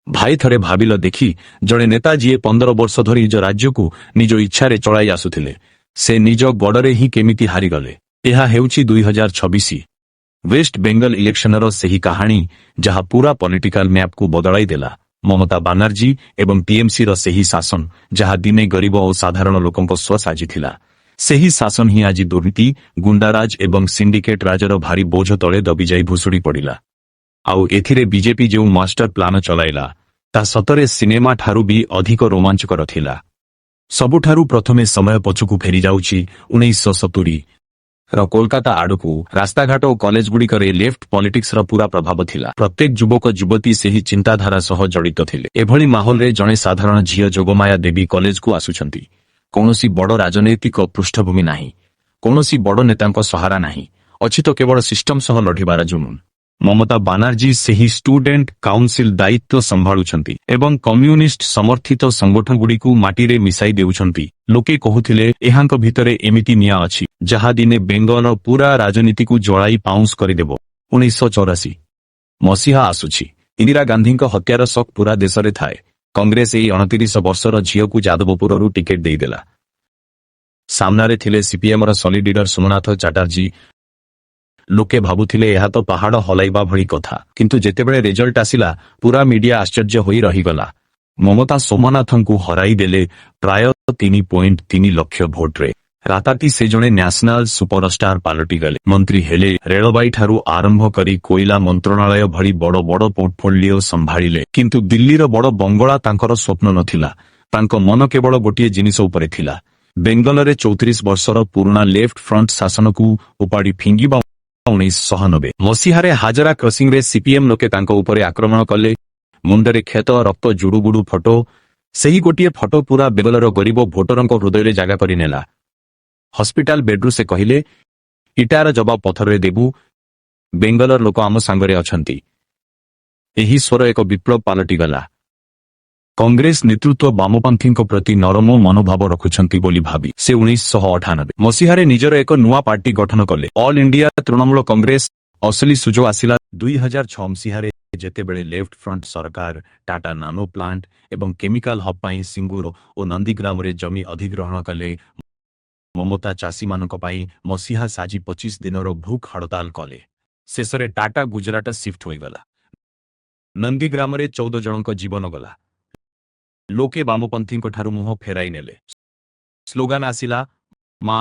ଭାଇ ଥରେ ଭାବିଲ ଦେଖି, ଜଣେ ନେତା ଯିଏ 15 ବର୍ଷ ଧରି ନିଜ ରାଜ୍ୟକୁ ନିଜ ଇଚ୍ଛାରେ ଚଳାଇ ଆସୁଥିଲେ, ସେ ନିଜ ଗୋଡ଼ରେ ହିଁ କେମିତି ହାରିଗଲେ। ଏହା ହେଉଛି 2026 ୱେଷ୍ଟ ବେଙ୍ଗଲ ଇଲେକ୍ସନର ସେହି କାହାଣୀ, ଯାହା ପୁରା ପଲିଟିକାଲ ମ୍ୟାପକୁ ବଦଳାଇ ଦେଲା। ମମତା ବାନାର୍ଜୀ ଏବଂ ଟିଏମସିର ସେହି ଶାସନ, ଯାହା ଦିନେ ଗରିବ ଓ ସାଧାରଣ ଲୋକଙ୍କ ସ୍ୱ ସାଜିଥିଲା, ସେହି ଶାସନ ହିଁ ଆଜି ଦୁର୍ନୀତି, ଗୁଣ୍ଡାରାଜ ଏବଂ ସିଣ୍ଡିକେଟ ରାଜର ଭାରି ବୋଝ ତଳେ ଦବିଯାଇ ଭୁଷୁଡ଼ି ପଡ଼ିଲା। ଆଉ ଏଥିରେ ବିଜେପି ଯେଉଁ ମାଷ୍ଟର ପ୍ଲାନ ଚଳାଇଲା, ତାହା ସତରେ ସିନେମା ଠାରୁ ବି ଅଧିକ ରୋମାଞ୍ଚକର ଥିଲା। ସବୁଠାରୁ ପ୍ରଥମେ ସମୟ ପଛକୁ ଫେରିଯାଉଛି 1970 ର କୋଲକାତା ଆଡ଼କୁ। ରାସ୍ତାଘାଟ ଓ କଲେଜଗୁଡ଼ିକରେ ଲେଫ୍ଟ ପଲିଟିକ୍ସର ପୁରା ପ୍ରଭାବ ଥିଲା। ପ୍ରତ୍ୟେକ ଯୁବକ ଯୁବତୀ ସେହି ଚିନ୍ତାଧାରା ସହ ଜଡ଼ିତ ଥିଲେ। ଏଭଳି ମାହୋଲରେ ଜଣେ ସାଧାରଣ ଝିଅ ଯୋଗମାୟା ଦେବୀ କଲେଜକୁ ଆସୁଛନ୍ତି। କୌଣସି ବଡ଼ ରାଜନୈତିକ ପୃଷ୍ଠଭୂମି ନାହିଁ, କୌଣସି ବଡ଼ ନେତାଙ୍କ ସହାରା ନାହିଁ, ଅଛି ତ କେବଳ ସିଷ୍ଟମ ସହ ଲଢ଼ିବାର ଜୁନୁନ। ମମତା ବାନାର୍ଜୀ ସେହି ଷ୍ଟୁଡେଣ୍ଟ କାଉନସିଲ ଦାୟିତ୍ୱ ସମ୍ଭାଳୁଛନ୍ତି ଏବଂ କମ୍ୟୁନିଷ୍ଟ ସମର୍ଥିତ ସଂଗଠନଗୁଡ଼ିକୁ ମାଟିରେ ମିଶାଇ ଦେଉଛନ୍ତି। ଲୋକେ କହୁଥିଲେ, ଏହାଙ୍କ ଭିତରେ ଏମିତି ନିଆଁ ଅଛି, ଯାହା ଦିନେ ବେଙ୍ଗଲର ପୁରା ରାଜନୀତିକୁ ଜଳାଇ ପାଉଁଶ କରିଦେବ। 1984 ମସିହା ଆସୁଛି। ଇନ୍ଦିରା ଗାନ୍ଧୀଙ୍କ ହତ୍ୟାର ଶକ୍ ପୁରା ଦେଶରେ ଥାଏ। କଂଗ୍ରେସ ଏହି 29 ବର୍ଷର ଝିଅକୁ ଯାଦବପୁରରୁ ଟିକେଟ ଦେଇଦେଲା। ସାମ୍ନାରେ ଥିଲେ ସିପିଏମର ସଲିଡ୍ ଲିଡର ସୋମନାଥ ଚାଟାର୍ଜୀ। ଲୋକେ ଭାବୁଥିଲେ ଏହା ତ ପାହାଡ଼ ହଲାଇବା ଭଳି କଥା। କିନ୍ତୁ ଯେତେବେଳେ ରେଜଲ୍ଟ ଆସିଲା, ପୁରା ମିଡିଆ ଆଶ୍ଚର୍ଯ୍ୟ ହୋଇ ରହିଗଲା। ମମତା ସୋମନାଥଙ୍କୁ ହରାଇ ଦେଲେ ପ୍ରାୟ 3.3 ଲକ୍ଷ ଭୋଟରେ। ରାତାତି ସେ ଜଣେ ନ୍ୟାସନାଲ ସୁପରଷ୍ଟାର ପାଲଟିଗଲେ। ମନ୍ତ୍ରୀ ହେଲେ, ରେଳବାଇଠାରୁ ଆରମ୍ଭ କରି କୋଇଲା ମନ୍ତ୍ରଣାଳୟ ଭଳି ବଡ଼ ବଡ଼ ପୋର୍ଟଫୋଲିଓ ସମ୍ଭାଳିଲେ। କିନ୍ତୁ ଦିଲ୍ଲୀର ବଡ଼ ବଙ୍ଗଳା ତାଙ୍କର ସ୍ୱପ୍ନ ନଥିଲା। ତାଙ୍କ ମନ କେବଳ ଗୋଟିଏ ଜିନିଷ ଉପରେ ଥିଲା, ବେଙ୍ଗଲରେ 34 ବର୍ଷର ପୁରୁଣା ଲେଫ୍ଟ ଫ୍ରଣ୍ଟ ଶାସନକୁ ଉପାଡ଼ି ଫିଙ୍ଗିବା। 1990 ମସିହାରେ ହାଜରା କ୍ରସିଂରେ ସିପିଏମ୍ ଲୋକେ ତାଙ୍କ ଉପରେ ଆକ୍ରମଣ କଲେ। ମୁଣ୍ଡରେ କ୍ଷତ, ରକ୍ତ ଜୁଡୁବୁଡୁ ଫଟୋ। ସେହି ଗୋଟିଏ ଫଟୋ ପୁରା ବେଙ୍ଗଲର ଗରିବ ଭୋଟରଙ୍କ ହୃଦୟରେ ଜାଗା କରିନେଲା। ହସ୍ପିଟାଲ ବେଡ୍ରୁ ସେ କହିଲେ, ଇଟାର ଜବାବ ପଥରରେ ଦେବୁ, ବେଙ୍ଗଲର ଲୋକ ଆମ ସାଙ୍ଗରେ ଅଛନ୍ତି। ଏହି ସ୍ୱର ଏକ ବିପ୍ଳବ ପାଲଟିଗଲା। କଂଗ୍ରେସ ନେତୃତ୍ୱ ବାମପନ୍ଥୀଙ୍କ ପ୍ରତି ନରମ ମନୋଭାବ ରଖୁଛନ୍ତି ବୋଲି ଭାବି ସେ 1998 ମସିହାରେ ନିଜର ଏକ ନୂଆ ପାର୍ଟି ଗଠନ କଲେ, ଅଲ୍ ଇଣ୍ଡିଆ ତୃଣମୂଳ କଂଗ୍ରେସ। ଅସଲି ସୁଯୋଗ ଆସିଲା 2006 ମସିହାରେ, ଯେତେବେଳେ ଲେଫ୍ଟ ଫ୍ରଣ୍ଟ ସରକାର ଟାଟା ନାନୋ ପ୍ଲାଣ୍ଟ ଏବଂ କେମିକାଲ ହବ୍ ପାଇଁ ସିଙ୍ଗୁର ଓ ନନ୍ଦୀଗ୍ରାମରେ ଜମି ଅଧିଗ୍ରହଣ କଲେ। ମମତା ଚାଷୀମାନଙ୍କ ପାଇଁ ମସିହା ସାଜି 25 ଦିନର ଭୁକ୍ ହଡ଼ତାଲ କଲେ। ଶେଷରେ ଟାଟା ଗୁଜରାଟ ସିଫ୍ଟ ହୋଇଗଲା। ନନ୍ଦୀଗ୍ରାମରେ 14 ଜଣଙ୍କ ଜୀବନ ଗଲା। ଲୋକେ ବାମପନ୍ଥୀଙ୍କଠାରୁ ମୁହଁ ଫେରାଇ ନେଲେ। ସ୍ଲୋଗାନ ଆସିଲା, ମା,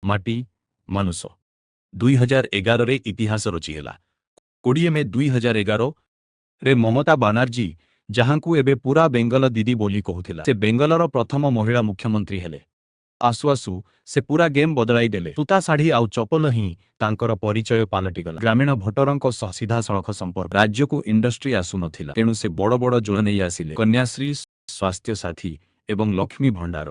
ମାଟି, ମନୁଷ। 2011ରେ ଇତିହାସ ରଚିହେଲା। 20 ମେ 2011ରେ ମମତା ବାନାର୍ଜୀ, ଯାହାଙ୍କୁ ଏବେ ପୁରା ବେଙ୍ଗଲ ଦିଦି ବୋଲି କହୁଥିଲା, ସେ ବେଙ୍ଗଲର ପ୍ରଥମ ମହିଳା ମୁଖ୍ୟମନ୍ତ୍ରୀ ହେଲେ। ଆସୁ ଆସୁ ସେ ପୁରା ଗେମ୍ ବଦଳାଇ ଦେଲେ। ସୂତା ଶାଢ଼ୀ ଆଉ ଚପଲ ହିଁ ତାଙ୍କର ପରିଚୟ ପାଲଟିଗଲା। ଗ୍ରାମୀଣ ଭୋଟରଙ୍କ ସହ ସିଧାସଳଖ ସମ୍ପର୍କ। ରାଜ୍ୟକୁ ଇଣ୍ଡଷ୍ଟ୍ରି ଆସୁନଥିଲା, ତେଣୁ ସେ ବଡ଼ ବଡ଼ ଯୋଜନା ନେଇ ଆସିଲେ। କନ୍ୟାଶ୍ରୀ, ସ୍ୱାସ୍ଥ୍ୟ ସାଥୀ ଏବଂ ଲକ୍ଷ୍ମୀ ଭଣ୍ଡାର।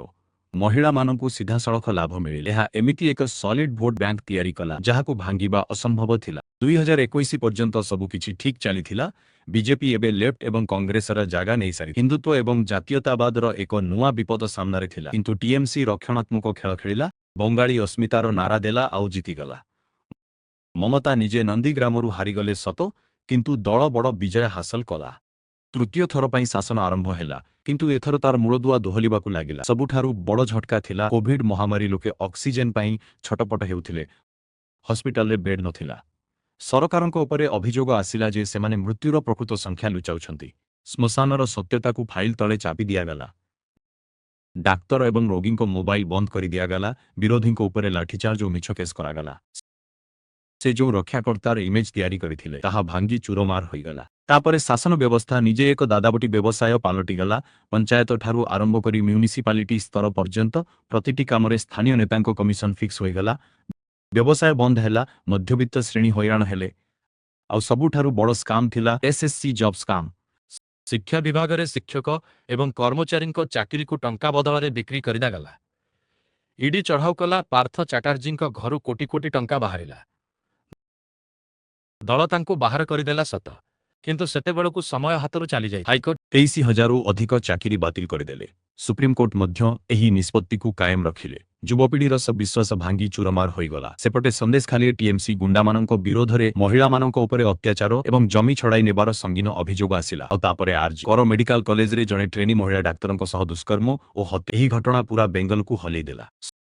ମହିଳାମାନଙ୍କୁ ସିଧାସଳଖ ଲାଭ ମିଳିଲେ। ଏହା ଏମିତି ଏକ ସଲିଡ୍ ଭୋଟ ବ୍ୟାଙ୍କ ତିଆରି କଲା, ଯାହାକୁ ଭାଙ୍ଗିବା ଅସମ୍ଭବ ଥିଲା। 2021 ପର୍ଯ୍ୟନ୍ତ ସବୁକିଛି ଠିକ୍ ଚାଲିଥିଲା। ବିଜେପି ଏବେ ଲେଫ୍ଟ ଏବଂ କଂଗ୍ରେସର ଜାଗା ନେଇସାରି ହିନ୍ଦୁତ୍ୱ ଏବଂ ଜାତୀୟତାବାଦର ଏକ ନୂଆ ବିପଦ ସାମ୍ନାରେ ଥିଲା। କିନ୍ତୁ ଟିଏମସି ରକ୍ଷଣାତ୍ମକ ଖେଳ ଖେଳିଲା, ବଙ୍ଗାଳୀ ଅସ୍ମିତାର ନାରା ଦେଲା ଆଉ ଜିତିଗଲା। ମମତା ନିଜେ ନନ୍ଦୀଗ୍ରାମରୁ ହାରିଗଲେ ସତ, କିନ୍ତୁ ଦଳ ବଡ଼ ବିଜୟ ହାସଲ କଲା। ତୃତୀୟ ଥର ପାଇଁ ଶାସନ ଆରମ୍ଭ ହେଲା, କିନ୍ତୁ ଏଥର ତାର ମୂଳଦୁଆ ଦୋହଲିବାକୁ ଲାଗିଲା। ସବୁଠାରୁ ବଡ଼ ଝଟକା ଥିଲା କୋଭିଡ ମହାମାରୀ। ଲୋକେ ଅକ୍ସିଜେନ ପାଇଁ ଛଟପଟ ହେଉଥିଲେ। ହସ୍ପିଟାଲରେ ବେଡ୍ ନଥିଲା। ସରକାରଙ୍କ ଉପରେ ଅଭିଯୋଗ ଆସିଲା ଯେ ସେମାନେ ମୃତ୍ୟୁର ପ୍ରକୃତ ସଂଖ୍ୟା ଲୁଚାଉଛନ୍ତି। ଶ୍ମଶାନର ସତ୍ୟତାକୁ ଫାଇଲ ତଳେ ଚାପି ଦିଆଗଲା। ଡାକ୍ତର ଏବଂ ରୋଗୀଙ୍କ ମୋବାଇଲ ବନ୍ଦ କରି ଦିଆଗଲା। ବିରୋଧୀଙ୍କ ଉପରେ ଲାଠିଚାର୍ଜ ଓ ମିଛ କେସ୍ କରାଗଲା। ସେ ଯେଉଁ ରକ୍ଷାକର୍ତ୍ତାର ଇମେଜ ତିଆରି କରିଥିଲେ, ତାହା ଭାଙ୍ଗି ଚୁରମାର ହୋଇଗଲା। ତାପରେ ଶାସନ ବ୍ୟବସ୍ଥା ନିଜେ ଏକ ଦାଦାବଟି ବ୍ୟବସାୟ ପାଲଟିଗଲା। ପଞ୍ଚାୟତଠାରୁ ଆରମ୍ଭ କରି ମ୍ୟୁନିସିପାଲିଟି ସ୍ତର ପର୍ଯ୍ୟନ୍ତ ପ୍ରତିଟି କାମରେ ସ୍ଥାନୀୟ ନେତାଙ୍କ କମିଶନ ଫିକ୍ସ ହୋଇଗଲା। ବ୍ୟବସାୟ ବନ୍ଦ ହେଲା, ମଧ୍ୟବିତ୍ତ ଶ୍ରେଣୀ ହଇରାଣ ହେଲେ। ଆଉ ସବୁଠାରୁ ବଡ଼ ସ୍କାମ୍ ଥିଲା ଏସ୍ଏସ୍ସି ଜବ୍ ସ୍କାମ୍। ଶିକ୍ଷା ବିଭାଗରେ ଶିକ୍ଷକ ଏବଂ କର୍ମଚାରୀଙ୍କ ଚାକିରିକୁ ଟଙ୍କା ବଦଳରେ ବିକ୍ରି କରିଦିଆଗଲା। ଇଡି ଚଢ଼ାଉ କଲା। ପାର୍ଥ ଚାଟାର୍ଜୀଙ୍କ ଘରୁ କୋଟି କୋଟି ଟଙ୍କା ବାହାରିଲା। ଦଳ ତାଙ୍କୁ ବାହାର କରିଦେଲା ସତ, କିନ୍ତୁ ସେତେବେଳକୁ ସମୟ ହାତରୁ ଚାଲିଯାଇ ହାଇକୋର୍ଟ 23,000ରୁ ଅଧିକ ଚାକିରି ବାତିଲ କରିଦେଲେ। ସୁପ୍ରିମକୋର୍ଟ ମଧ୍ୟ ଏହି ନିଷ୍ପତ୍ତିକୁ କାୟମ ରଖିଲେ। ଯୁବପିଢ଼ିର ବିଶ୍ୱାସ ଭାଙ୍ଗି ଚୁରମାର ହୋଇଗଲା। ସେପଟେ ସନ୍ଦେଶଖାଲି ଟିଏମସି ଗୁଣ୍ଡାମାନଙ୍କ ବିରୋଧରେ ମହିଳାମାନଙ୍କ ଉପରେ ଅତ୍ୟାଚାର ଏବଂ ଜମି ଛଡ଼ାଇ ନେବାର ସଙ୍ଗୀନ ଅଭିଯୋଗ ଆସିଲା। ଆଉ ତାପରେ ଆର୍ଜି କର ମେଡିକାଲ କଲେଜରେ ଜଣେ ଟ୍ରେନି ମହିଳା ଡାକ୍ତରଙ୍କ ସହ ଦୁଷ୍କର୍ମ ଓ ହତ୍ୟା। ଏହି ଘଟଣା ପୁରା ବେଙ୍ଗଲକୁ ହଲେଇ ଦେଲା।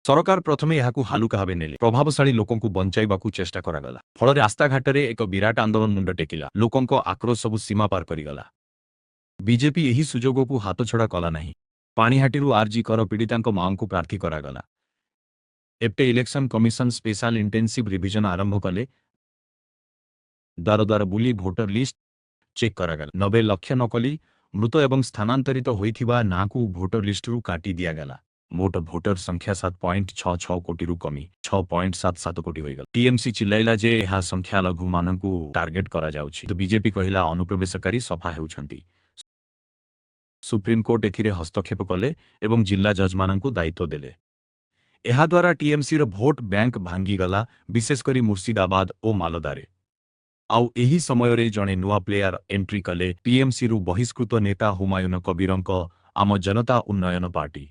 ସରକାର ପ୍ରଥମେ ଏହାକୁ ହାଲୁକା ଭାବେ ନେଲେ। ପ୍ରଭାବଶାଳୀ ଲୋକଙ୍କୁ ବଞ୍ଚାଇବାକୁ ଚେଷ୍ଟା କରାଗଲା। ଫଳରେ ରାସ୍ତାଘାଟରେ ଏକ ବିରାଟ ଆନ୍ଦୋଳନ ମୁଣ୍ଡ ଟେକିଲା। ଲୋକଙ୍କ ଆକ୍ରୋଶ ସବୁ ସୀମା ପାର କରିଗଲା। ବିଜେପି ଏହି ସୁଯୋଗକୁ ହାତଛଡ଼ା କଲା ନାହିଁ। ପାଣିହାଟିରୁ ଆର୍ଜି କର ପୀଡ଼ିତାଙ୍କ ମାଆଙ୍କୁ ପ୍ରାର୍ଥୀ କରାଗଲା। ଏପଟେ election commission special intensive revision ଆରମ୍ଭ କଲେ। ଦ୍ୱାର ଦ୍ୱାର ବୁଲି ଭୋଟର ଲିଷ୍ଟ ଚେକ୍ କରାଗଲା। 90 ଲକ୍ଷ ନକଲି ମୃତ ଏବଂ ସ୍ଥାନାନ୍ତରିତ ହୋଇଥିବା ନାଁକୁ ଭୋଟର ଲିଷ୍ଟରୁ କାଟି ଦିଆଗଲା। ମୋଟ ଭୋଟର ସଂଖ୍ୟା 7.66 କୋଟିରୁ କମି 6.77 କୋଟି ହୋଇଗଲା। ଟିଏମସି ଚିଲ୍ଲାଇଲା ଯେ ଏହା ସଂଖ୍ୟାଲଘୁମାନଙ୍କୁ ଟାର୍ଗେଟ କରାଯାଉଛି। କିନ୍ତୁ ବିଜେପି କହିଲା ଅନୁପ୍ରବେଶକାରୀ ସଫା ହେଉଛନ୍ତି। ସୁପ୍ରିମକୋର୍ଟ ଏଥିରେ ହସ୍ତକ୍ଷେପ କଲେ ଏବଂ ଜିଲ୍ଲା ଜଜ୍ମାନଙ୍କୁ ଦାୟିତ୍ୱ ଦେଲେ। ଏହାଦ୍ୱାରା ଟିଏମସିର ଭୋଟ ବ୍ୟାଙ୍କ ଭାଙ୍ଗିଗଲା, ବିଶେଷ କରି ମୁର୍ସିଦାବାଦ ଓ ମାଲଦାରେ। ଆଉ ଏହି ସମୟରେ ଜଣେ ନୂଆ ପ୍ଲେୟାର ଏଣ୍ଟ୍ରି କଲେ। ଟିଏମସିରୁ ବହିଷ୍କୃତ ନେତା ହୁମାୟୁନ କବୀରଙ୍କ ଆମ ଜନତା ଉନ୍ନୟନ ପାର୍ଟି।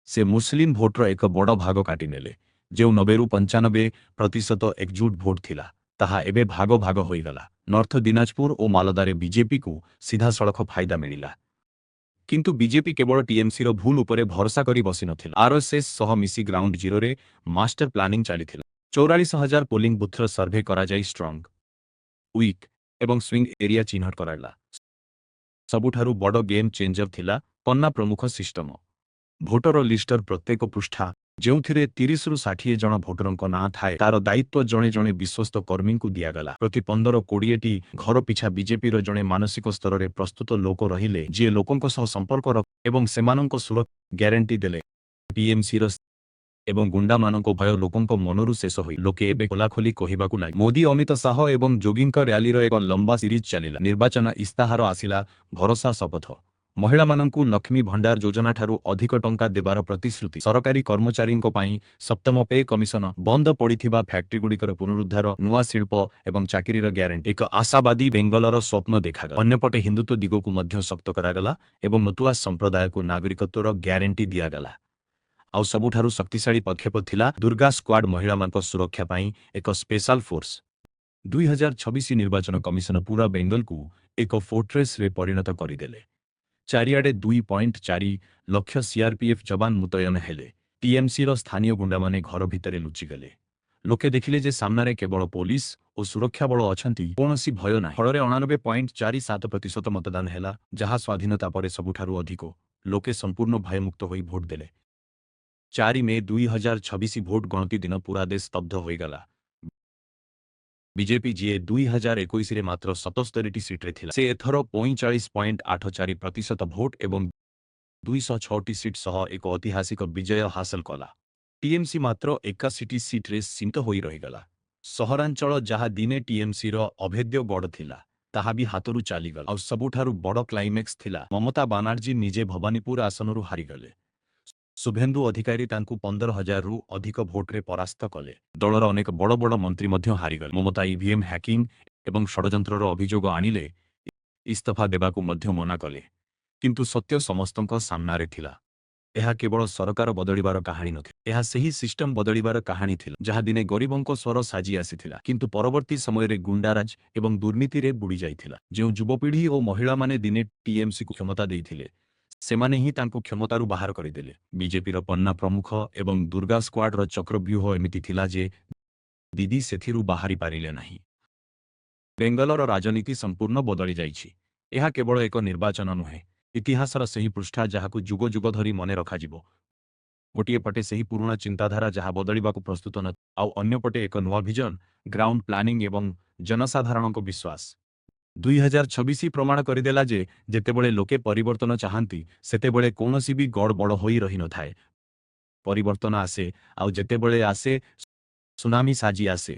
ସେ ମୁସଲିମ ଭୋଟର ଏକ ବଡ଼ ଭାଗ କାଟିନେଲେ। ଯେଉଁ 90ରୁ 95% ଏକଜୁଟ ଭୋଟ ଥିଲା, ତାହା ଏବେ ଭାଗ ଭାଗ ହୋଇଗଲା। ନର୍ଥ ଦିନାଜପୁର ଓ ମାଲଦାରେ ବିଜେପିକୁ ସିଧାସଳଖ ଫାଇଦା ମିଳିଲା। କିନ୍ତୁ ବିଜେପି କେବଳ ଟିଏମସିର ଭୁଲ ଉପରେ ଭରସା କରି ବସିନଥିଲା। ଆରଏସଏସ୍ ସହ ମିଶି ଗ୍ରାଉଣ୍ଡ ଜିରୋରେ ମାଷ୍ଟର ପ୍ଲାନିଂ ଚାଲିଥିଲା। 44,000 ପୋଲିଂ ବୁଥର ସର୍ଭେ କରାଯାଇ ଷ୍ଟ୍ରଙ୍ଗ, ୱିକ୍ ଏବଂ ସ୍ୱିଙ୍ଗ ଏରିଆ ଚିହ୍ନଟ କରାଗଲା। ସବୁଠାରୁ ବଡ଼ ଗେମ୍ ଚେଞ୍ଜର ଥିଲା ପନ୍ନା ପ୍ରମୁଖ ସିଷ୍ଟମ। ଭୋଟର ଲିଷ୍ଟର ପ୍ରତ୍ୟେକ ପୃଷ୍ଠା, ଯେଉଁଥିରେ 30ରୁ 60 ଜଣ ଭୋଟରଙ୍କ ନାଁ ଥାଏ, ତାର ଦାୟିତ୍ୱ ଜଣେ ଜଣେ ବିଶ୍ୱସ୍ତ କର୍ମୀଙ୍କୁ ଦିଆଗଲା। ପ୍ରତି 15-20ଟି ଘର ପିଛା ବିଜେପିର ଜଣେ ମାନସିକ ସ୍ତରରେ ପ୍ରସ୍ତୁତ ଲୋକ ରହିଲେ, ଯିଏ ଲୋକଙ୍କ ସହ ସମ୍ପର୍କ ଏବଂ ସେମାନଙ୍କ ସୁରକ୍ଷା ଗ୍ୟାରେଣ୍ଟି ଦେଲେ। ଟିଏମସିର ଏବଂ ଗୁଣ୍ଡାମାନଙ୍କ ଭୟ ଲୋକଙ୍କ ମନରୁ ଶେଷ ହୋଇ ଲୋକେ ଏବେ ଖୋଲାଖୋଲି କହିବାକୁ ଲାଗେ। ମୋଦି, ଅମିତ ଶାହ ଏବଂ ଯୋଗୀଙ୍କ ର୍ୟାଲିର ଏକ ଲମ୍ବା ସିରିଜ ଚାଲିଲା। ନିର୍ବାଚନ ଇସ୍ତାହାର ଆସିଲା, ଭରସା ଶପଥ। ମହିଳାମାନଙ୍କୁ ଲକ୍ଷ୍ମୀ ଭଣ୍ଡାର ଯୋଜନାଠାରୁ ଅଧିକ ଟଙ୍କା ଦେବାର ପ୍ରତିଶ୍ରୁତି। ସରକାରୀ କର୍ମଚାରୀଙ୍କ ପାଇଁ ସପ୍ତମ ପେ କମିଶନ, ବନ୍ଦ ପଡ଼ିଥିବା ଫ୍ୟାକ୍ଟ୍ରିଗୁଡ଼ିକର ପୁନରୁଦ୍ଧାର, ନୂଆ ଶିଳ୍ପ ଏବଂ ଚାକିରିର ଗ୍ୟାରେଣ୍ଟି। ଏକ ଆଶାବାଦୀ ବେଙ୍ଗଲର ସ୍ୱପ୍ନ ଦେଖାଗଲା। ଅନ୍ୟପଟେ ହିନ୍ଦୁତ୍ୱ ଦିଗକୁ ମଧ୍ୟ ଶକ୍ତ କରାଗଲା ଏବଂ ନତୁଆ ସମ୍ପ୍ରଦାୟକୁ ନାଗରିକତ୍ୱର ଗ୍ୟାରେଣ୍ଟି ଦିଆଗଲା। ଆଉ ସବୁଠାରୁ ଶକ୍ତିଶାଳୀ ପଦକ୍ଷେପ ଥିଲା ଦୁର୍ଗା ସ୍କ୍ୱାଡ୍, ମହିଳାମାନଙ୍କ ସୁରକ୍ଷା ପାଇଁ ଏକ ସ୍ପେଶାଲ ଫୋର୍ସ। 2026 ନିର୍ବାଚନ କମିଶନ ପୁରା ବେଙ୍ଗଲକୁ ଏକ ଫୋର୍ଟ୍ରେସ୍ରେ ପରିଣତ କରିଦେଲେ। ଚାରିଆଡ଼େ 2.4 ଲକ୍ଷ ସିଆରପିଏଫ୍ ଯବାନ ମୁତୟନ ହେଲେ। ଟିଏମସିର ସ୍ଥାନୀୟ ଗୁଣ୍ଡାମାନେ ଘର ଭିତରେ ଲୁଚିଗଲେ। ଲୋକେ ଦେଖିଲେ ଯେ ସାମ୍ନାରେ କେବଳ ପୋଲିସ ଓ ସୁରକ୍ଷା ବଳ ଅଛନ୍ତି, କୌଣସି ଭୟ ନାହିଁ। ଫଳରେ 99.47% ମତଦାନ ହେଲା, ଯାହା ସ୍ୱାଧୀନତା ପରେ ସବୁଠାରୁ ଅଧିକ। ଲୋକେ ସମ୍ପୂର୍ଣ୍ଣ ଭୟମୁକ୍ତ ହୋଇ ଭୋଟ ଦେଲେ। 4 ମେ 2026 ଭୋଟ ଗଣତି ଦିନ ପୁରା ଦେଶ ସ୍ତବ୍ଧ ହୋଇଗଲା। ବିଜେପି, ଯିଏ 2021ରେ ମାତ୍ର 77ଟି ସିଟ୍ରେ ଥିଲା, ସେ ଏଥର 45.84% ଭୋଟ ଏବଂ 206ଟି ସିଟ୍ ସହ ଏକ ଐତିହାସିକ ବିଜୟ ହାସଲ କଲା। ଟିଏମସି ମାତ୍ର 81ଟି ସିଟ୍ରେ ସୀମିତ ହୋଇ ରହିଗଲା। ସହରାଞ୍ଚଳ, ଯାହା ଦିନେ ଟିଏମସିର ଅଭେଦ୍ୟ ଗଡ଼ ଥିଲା, ତାହା ବି ହାତରୁ ଚାଲିଗଲା। ଆଉ ସବୁଠାରୁ ବଡ଼ କ୍ଲାଇମ୍ୟାକ୍ସ ଥିଲା, ମମତା ବାନାର୍ଜୀ ନିଜେ ଭବାନୀପୁର ଆସନରୁ ହାରିଗଲେ। ଶୁଭେନ୍ଦୁ ଅଧିକାରୀ ତାଙ୍କୁ 15,000ରୁ ଅଧିକ ଭୋଟରେ ପରାସ୍ତ କଲେ। ଦଳର ଅନେକ ବଡ଼ ବଡ଼ ମନ୍ତ୍ରୀ ମଧ୍ୟ ହାରିଗଲେ। ମମତା ଇଭିଏମ୍ ହ୍ୟାକିଂ ଏବଂ ଷଡ଼ଯନ୍ତ୍ରର ଅଭିଯୋଗ ଆଣିଲେ, ଇସ୍ତଫା ଦେବାକୁ ମଧ୍ୟ ମନା କଲେ। କିନ୍ତୁ ସତ୍ୟ ସମସ୍ତଙ୍କ ସାମ୍ନାରେ ଥିଲା। ଏହା କେବଳ ସରକାର ବଦଳିବାର କାହାଣୀ ନଥିଲା, ଏହା ସେହି ସିଷ୍ଟମ ବଦଳିବାର କାହାଣୀ ଥିଲା, ଯାହା ଦିନେ ଗରିବଙ୍କ ସ୍ୱର ସାଜି ଆସିଥିଲା, କିନ୍ତୁ ପରବର୍ତ୍ତୀ ସମୟରେ ଗୁଣ୍ଡାରାଜ ଏବଂ ଦୁର୍ନୀତିରେ ବୁଡ଼ି ଯାଇଥିଲା। ଯେଉଁ ଯୁବପିଢ଼ି ଓ ମହିଳାମାନେ ଦିନେ ଟିଏମସିକୁ କ୍ଷମତା ଦେଇଥିଲେ, ସେମାନେ ହିଁ ତାଙ୍କୁ କ୍ଷମତାରୁ ବାହାର କରିଦେଲେ। ବିଜେପିର ପନ୍ନା ପ୍ରମୁଖ ଏବଂ ଦୁର୍ଗା ସ୍କ୍ୱାଡର ଚକ୍ରବ୍ୟୁହ ଏମିତି ଥିଲା ଯେ ଦିଦି ସେଥିରୁ ବାହାରି ପାରିଲେ ନାହିଁ। ବେଙ୍ଗଲର ରାଜନୀତି ସମ୍ପୂର୍ଣ୍ଣ ବଦଳି ଯାଇଛି। ଏହା କେବଳ ଏକ ନିର୍ବାଚନ ନୁହେଁ, ଇତିହାସର ସେହି ପୃଷ୍ଠା ଯାହାକୁ ଯୁଗ ଯୁଗ ଧରି ମନେ ରଖାଯିବ। ଗୋଟିଏ ପଟେ ସେହି ପୁରୁଣା ଚିନ୍ତାଧାରା ଯାହା ବଦଳିବାକୁ ପ୍ରସ୍ତୁତ ନ, ଆଉ ଅନ୍ୟପଟେ ଏକ ନୂଆ ଭିଜନ, ଗ୍ରାଉଣ୍ଡ ପ୍ଲାନିଂ ଏବଂ ଜନସାଧାରଣଙ୍କ ବିଶ୍ୱାସ। 2026 ପ୍ରମାଣ କରିଦେଲା ଯେ ଯେତେବେଳେ ଲୋକେ ପରିବର୍ତ୍ତନ ଚାହାନ୍ତି, ସେତେବେଳେ କୌଣସି ବି ଗଡ଼ବଡ଼ ହୋଇ ରହିନଥାଏ। ପରିବର୍ତ୍ତନ ଆସେ, ଆଉ ଯେତେବେଳେ ଆସେ, ସୁନାମି ସାଜି ଆସେ।